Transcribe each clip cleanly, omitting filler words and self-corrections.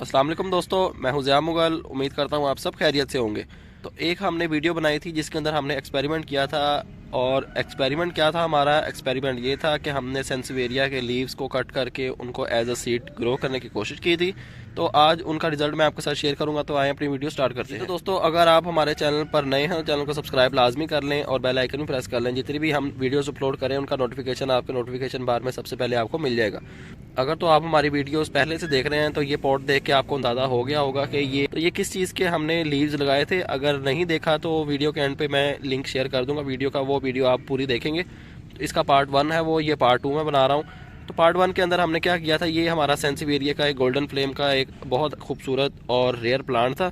अस्सलाम वालेकुम दोस्तों, मैं हूं ज़िया मुगल। उम्मीद करता हूं आप सब खैरियत से होंगे। तो एक हमने वीडियो बनाई थी जिसके अंदर हमने एक्सपेरिमेंट किया था। और एक्सपेरिमेंट क्या था हमारा? एक्सपेरिमेंट ये था कि हमने सेंसिवेरिया के लीव्स को कट करके उनको एज अ सीड ग्रो करने की कोशिश की थी। तो आज उनका रिजल्ट मैं आपके साथ शेयर करूंगा। तो आए अपनी वीडियो स्टार्ट करते हैं। तो दोस्तों, अगर आप हमारे चैनल पर नए हैं तो चैनल को सब्सक्राइब लाजमी कर लें और बेल आइकन भी प्रेस कर लें। जितनी भी हम वीडियोस अपलोड करें उनका नोटिफिकेशन आपके नोटिफिकेशन बार में सबसे पहले आपको मिल जाएगा। अगर तो आप हमारी वीडियोस पहले से देख रहे हैं तो ये पॉट देख के आपको अंदाजा हो गया होगा कि ये किस चीज़ के हमने लीव्स लगाए थे। अगर नहीं देखा तो वीडियो के एंड पे मैं लिंक शेयर कर दूंगा वीडियो का, वो वीडियो आप पूरी देखेंगे। तो इसका पार्ट 1 है वो, ये पार्ट 2 में बना रहा हूँ। तो पार्ट 1 के अंदर हमने क्या किया था, ये हमारा सेंसिवेरिया का एक गोल्डन फ्लेम का एक बहुत खूबसूरत और रेयर प्लांट था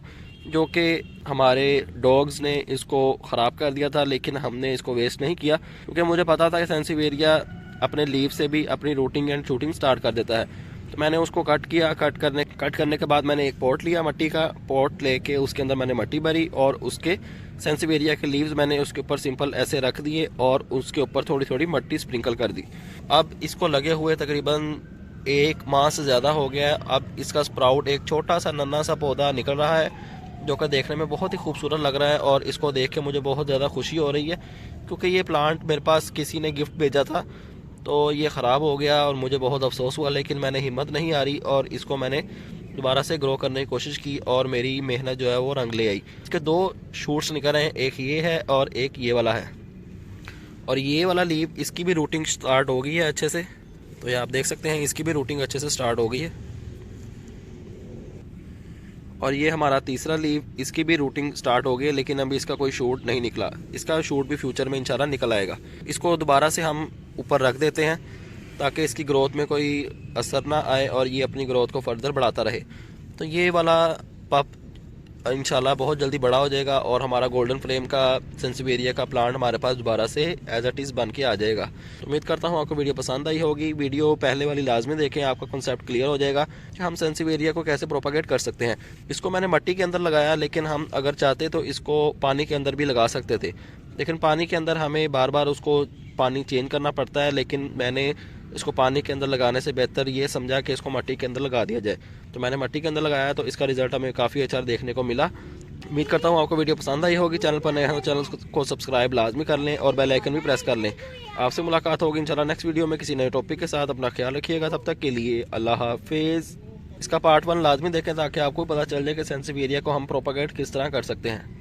जो कि हमारे डॉग्स ने इसको ख़राब कर दिया था। लेकिन हमने इसको वेस्ट नहीं किया क्योंकि मुझे पता था कि सेंसिवेरिया अपने लीव से भी अपनी रूटिंग एंड शूटिंग स्टार्ट कर देता है। तो मैंने उसको कट किया। कट करने के बाद मैंने एक पॉट लिया, मट्टी का पॉट लेके उसके अंदर मैंने मट्टी भरी और उसके सेंसिवेरिया के लीव्स मैंने उसके ऊपर सिंपल ऐसे रख दिए और उसके ऊपर थोड़ी थोड़ी मट्टी स्प्रिंकल कर दी। अब इसको लगे हुए तकरीबन 1 माह से ज़्यादा हो गया है। अब इसका स्प्राउट एक छोटा सा नन्हा सा पौधा निकल रहा है जो कि देखने में बहुत ही खूबसूरत लग रहा है। और इसको देख के मुझे बहुत ज़्यादा खुशी हो रही है क्योंकि ये प्लांट मेरे पास किसी ने गिफ्ट भेजा था। तो ये ख़राब हो गया और मुझे बहुत अफसोस हुआ, लेकिन मैंने हिम्मत नहीं हारी और इसको मैंने दोबारा से ग्रो करने की कोशिश की और मेरी मेहनत जो है वो रंग ले आई। इसके 2 शूट्स निकल रहे हैं, एक ये है और एक ये वाला है। और ये वाला लीव इसकी भी रूटिंग स्टार्ट हो गई है अच्छे से। तो ये आप देख सकते हैं इसकी भी रूटिंग अच्छे से स्टार्ट हो गई है। और ये हमारा तीसरा लीव, इसकी भी रूटिंग स्टार्ट हो गई है लेकिन अभी इसका कोई शूट नहीं निकला। इसका शूट भी फ्यूचर में इंशाल्लाह निकल आएगा। इसको दोबारा से हम ऊपर रख देते हैं ताकि इसकी ग्रोथ में कोई असर ना आए और ये अपनी ग्रोथ को फर्दर बढ़ाता रहे। तो ये वाला पप इंशाल्लाह बहुत जल्दी बड़ा हो जाएगा और हमारा गोल्डन फ्लेम का सेंसिवेरिया का प्लांट हमारे पास दोबारा से एज इट इज़ बन के आ जाएगा। तो उम्मीद करता हूँ आपको वीडियो पसंद आई होगी। वीडियो पहले वाली लाजमी देखें, आपका कॉन्सेप्ट क्लियर हो जाएगा कि हम सेंसिवेरिया को कैसे प्रोपागेट कर सकते हैं। इसको मैंने मिट्टी के अंदर लगाया, लेकिन हम अगर चाहते तो इसको पानी के अंदर भी लगा सकते थे, लेकिन पानी के अंदर हमें बार बार उसको पानी चेंज करना पड़ता है। लेकिन मैंने इसको पानी के अंदर लगाने से बेहतर ये समझा कि इसको मिट्टी के अंदर लगा दिया जाए। तो मैंने मिट्टी के अंदर लगाया तो इसका रिजल्ट हमें काफ़ी अच्छा देखने को मिला। उम्मीद करता हूँ आपको वीडियो पसंद आई होगी। चैनल पर नए हैं तो चैनल को सब्सक्राइब लाजमी कर लें और बेल आइकन भी प्रेस कर लें। आपसे मुलाकात होगी इंशाल्लाह नेक्स्ट वीडियो में किसी नए टॉपिक के साथ। अपना ख्याल रखिएगा, तब तक के लिए अल्लाह हाफिज़। इसका पार्ट 1 लाजमी देखें ताकि आपको पता चल जाए कि सेंसिवेरिया को हम प्रोपागेट किस तरह कर सकते हैं।